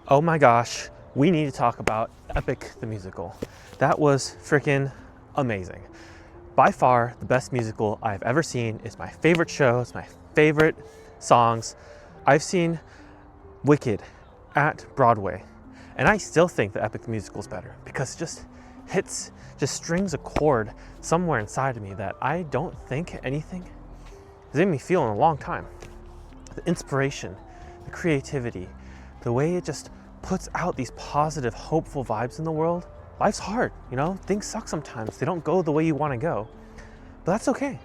Oh my gosh, we need to talk about Epic the Musical. That was freaking amazing. By far, the best musical I've ever seen. It's my favorite show, it's my favorite songs. I've seen Wicked at Broadway, and I still think the Epic the Musical is better because it just strings a chord somewhere inside of me that I don't think anything has made me feel in a long time. The inspiration, the creativity, the way it just puts out these positive, hopeful vibes in the world. Life's hard, you know, things suck sometimes. They don't go the way you want to go, but that's okay.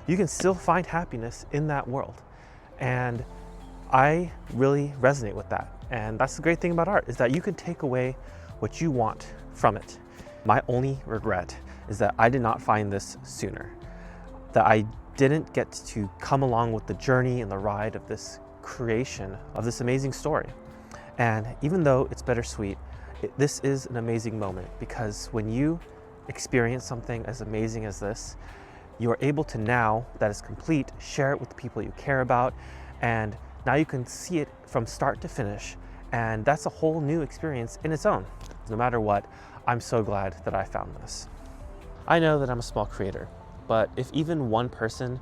You can still find happiness in that world. And I really resonate with that. And that's the great thing about art, is that you can take away what you want from it. My only regret is that I did not find this sooner, that I didn't get to come along with the journey and the ride of this creation of this amazing story. And even though it's bittersweet, this is an amazing moment, because when you experience something as amazing as this, you are able to, now that it's complete, share it with the people you care about, and now you can see it from start to finish, and that's a whole new experience in its own. No matter what, I'm so glad that I found this. I know that I'm a small creator, but if even one person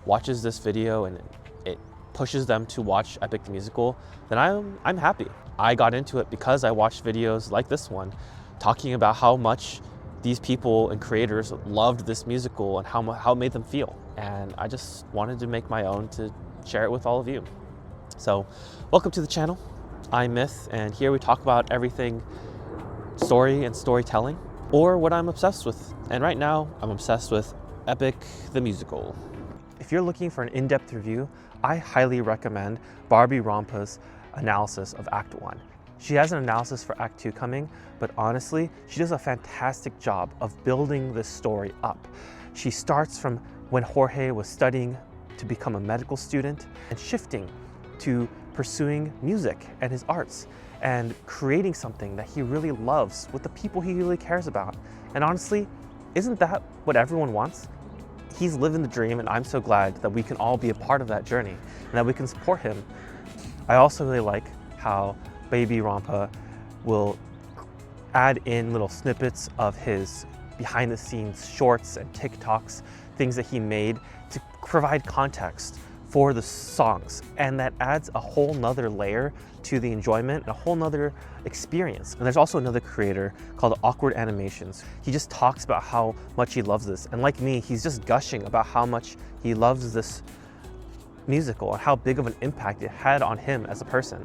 watches this video and it pushes them to watch Epic the Musical, then I'm happy. I got into it because I watched videos like this one talking about how much these people and creators loved this musical and how it made them feel. And I just wanted to make my own to share it with all of you. So welcome to the channel. I'm Myth, and here we talk about everything story and storytelling, or what I'm obsessed with. And right now I'm obsessed with Epic the Musical. If you're looking for an in-depth review, I highly recommend Barbie Rompa's analysis of Act 1. She has an analysis for Act 2 coming, but honestly, she does a fantastic job of building this story up. She starts from when Jorge was studying to become a medical student and shifting to pursuing music and his arts and creating something that he really loves with the people he really cares about. And honestly, isn't that what everyone wants? He's living the dream, and I'm so glad that we can all be a part of that journey and that we can support him. I also really like how Baby Rompa will add in little snippets of his behind the scenes shorts and TikToks, things that he made to provide context for the songs. And that adds a whole nother layer to the enjoyment, a whole nother experience. And there's also another creator called Awkward Animations. He just talks about how much he loves this. And like me, he's just gushing about how much he loves this musical and how big of an impact it had on him as a person.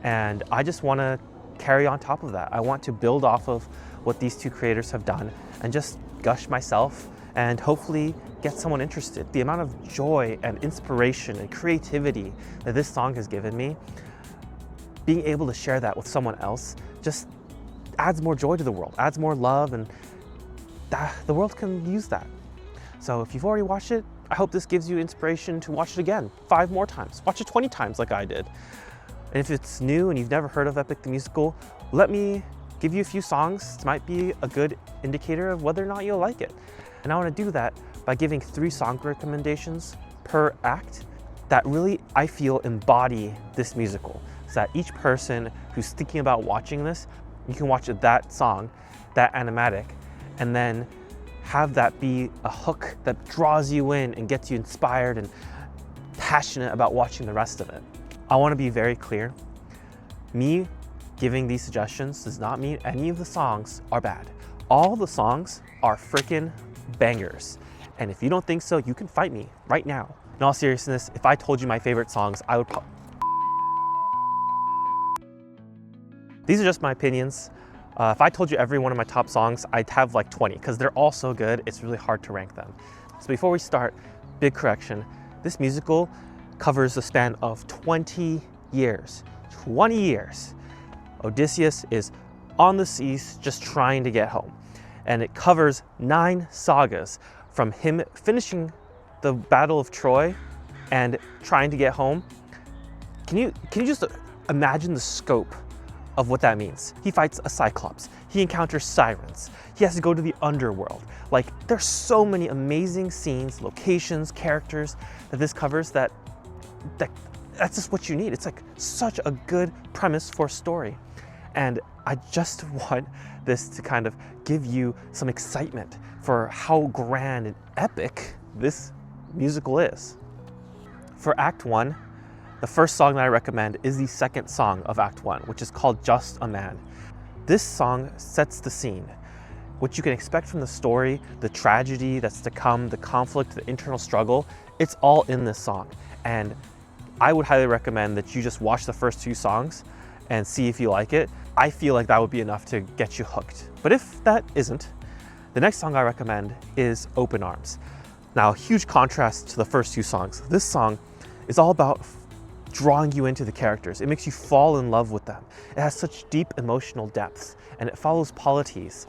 And I just want to carry on top of that. I want to build off of what these two creators have done and just gush myself and hopefully get someone interested. The amount of joy and inspiration and creativity that this song has given me, being able to share that with someone else just adds more joy to the world, adds more love, and the world can use that. So if you've already watched it, I hope this gives you inspiration to watch it again 5 more times. Watch it 20 times like I did. And if it's new and you've never heard of Epic the Musical, let me give you a few songs. It might be a good indicator of whether or not you'll like it. And I want to do that by giving 3 song recommendations per act that really, I feel, embody this musical. So that each person who's thinking about watching this, you can watch that song, that animatic, and then have that be a hook that draws you in and gets you inspired and passionate about watching the rest of it. I want to be very clear. Me giving these suggestions does not mean any of the songs are bad. All the songs are freaking bangers. And if you don't think so, you can fight me right now. In all seriousness, if I told you my favorite songs, I would These are just my opinions. If I told you every one of my top songs, I'd have like 20, because they're all so good, it's really hard to rank them. So before we start, big correction. This musical covers the span of 20 years. 20 years. Odysseus is on the seas just trying to get home. And it covers 9 sagas, from him finishing the Battle of Troy and trying to get home. Can you just imagine the scope of what that means? He fights a cyclops, he encounters sirens, he has to go to the underworld. Like, there's so many amazing scenes, locations, characters that this covers that's just what you need. It's like such a good premise for a story. And I just want this to kind of give you some excitement for how grand and epic this musical is. For Act 1, the first song that I recommend is the second song of Act 1, which is called Just a Man. This song sets the scene. What you can expect from the story, the tragedy that's to come, the conflict, the internal struggle, it's all in this song. And I would highly recommend that you just watch the first 2 songs and see if you like it. I feel like that would be enough to get you hooked. But if that isn't, the next song I recommend is Open Arms. Now, a huge contrast to the first 2 songs. This song is all about drawing you into the characters. It makes you fall in love with them. It has such deep emotional depths, and it follows Polites,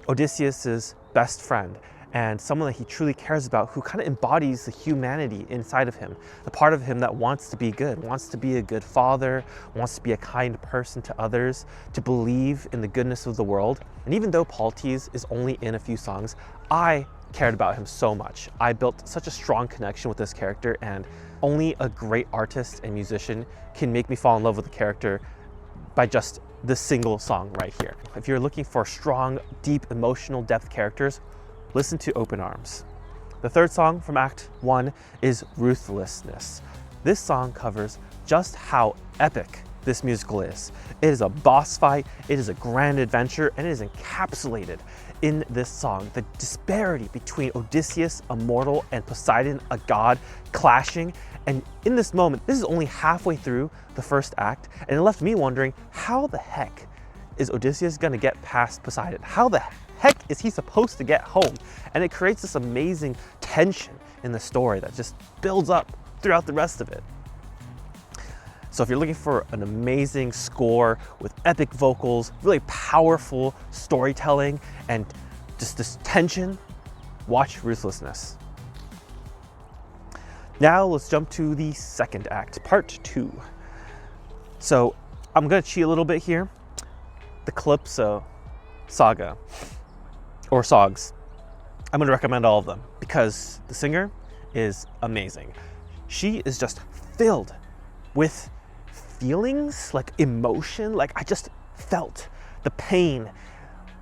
Odysseus's best friend, and someone that he truly cares about, who kind of embodies the humanity inside of him, the part of him that wants to be good, wants to be a good father, wants to be a kind person to others, to believe in the goodness of the world. And even though Polites is only in a few songs, I cared about him so much. I built such a strong connection with this character, and only a great artist and musician can make me fall in love with the character by just this single song right here. If you're looking for strong, deep, emotional depth characters, listen to Open Arms. The third song from Act 1 is Ruthlessness. This song covers just how epic this musical is. It is a boss fight, it is a grand adventure, and it is encapsulated in this song. The disparity between Odysseus, a mortal, and Poseidon, a god, clashing. And in this moment, this is only halfway through the first act, and it left me wondering, how the heck is Odysseus gonna get past Poseidon? How the heck is he supposed to get home? And it creates this amazing tension in the story that just builds up throughout the rest of it. So if you're looking for an amazing score with epic vocals, really powerful storytelling, and just this tension, watch Ruthlessness. Now let's jump to the second act, part 2. So I'm gonna cheat a little bit here. The Calypso saga, or Sogs. I'm gonna recommend all of them because the singer is amazing. She is just filled with feelings, like emotion. Like, I just felt the pain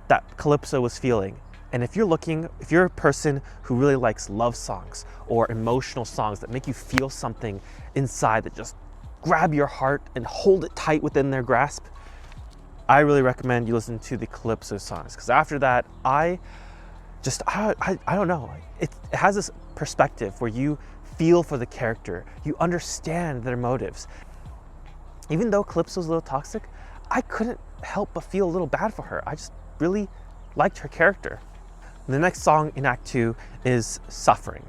that Calypso was feeling. And if you're a person who really likes love songs or emotional songs that make you feel something inside, that just grab your heart and hold it tight within their grasp, I really recommend you listen to the Calypso songs, because after that, I don't know, it has this perspective where you feel for the character, you understand their motives. Even though Calypso's a little toxic, I couldn't help but feel a little bad for her. I just really liked her character. The next song in Act 2 is Suffering.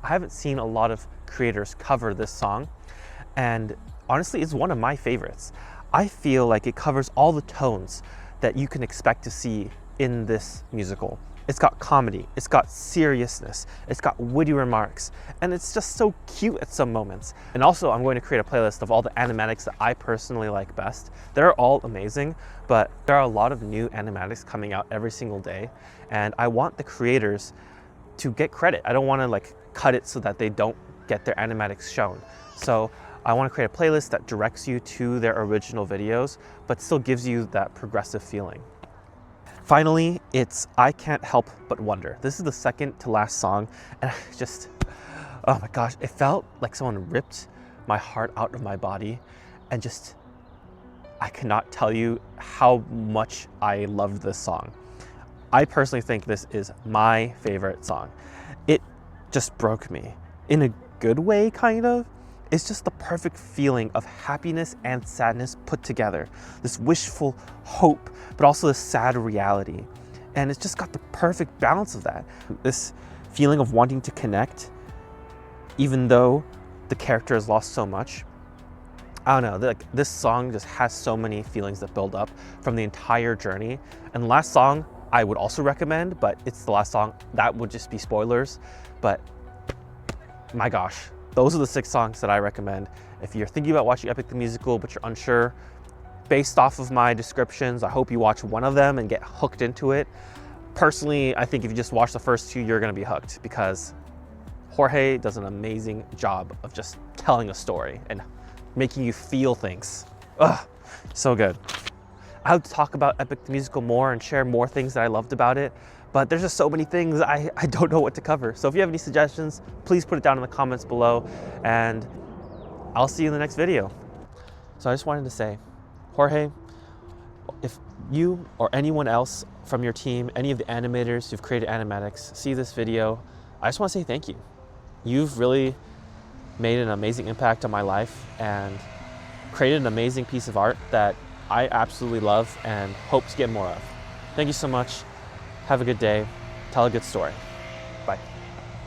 I haven't seen a lot of creators cover this song, and honestly, it's one of my favorites. I feel like it covers all the tones that you can expect to see in this musical. It's got comedy, it's got seriousness, it's got witty remarks, and it's just so cute at some moments. And also, I'm going to create a playlist of all the animatics that I personally like best. They're all amazing, but there are a lot of new animatics coming out every single day, and I want the creators to get credit. I don't want to cut it so that they don't get their animatics shown. So I want to create a playlist that directs you to their original videos, but still gives you that progressive feeling. Finally, it's I Can't Help But Wonder. This is the second to last song, and oh my gosh, it felt like someone ripped my heart out of my body, and I cannot tell you how much I loved this song. I personally think this is my favorite song. It just broke me in a good way, kind of. It's just the perfect feeling of happiness and sadness put together. This wishful hope, but also this sad reality. And it's just got the perfect balance of that. This feeling of wanting to connect, even though the character has lost so much. I don't know, this song just has so many feelings that build up from the entire journey. And the last song I would also recommend, but it's the last song. That would just be spoilers. But my gosh. Those are the 6 songs that I recommend. If you're thinking about watching Epic the Musical, but you're unsure, based off of my descriptions, I hope you watch one of them and get hooked into it. Personally, I think if you just watch the first 2, you're gonna be hooked, because Jorge does an amazing job of just telling a story and making you feel things. Ugh, so good. I would talk about Epic the Musical more and share more things that I loved about it, but there's just so many things I don't know what to cover. So if you have any suggestions, please put it down in the comments below, and I'll see you in the next video. So I just wanted to say, Jorge, if you or anyone else from your team, any of the animators who've created animatics, see this video, I just want to say thank you. You've really made an amazing impact on my life and created an amazing piece of art that I absolutely love and hope to get more of. Thank you so much. Have a good day. Tell a good story.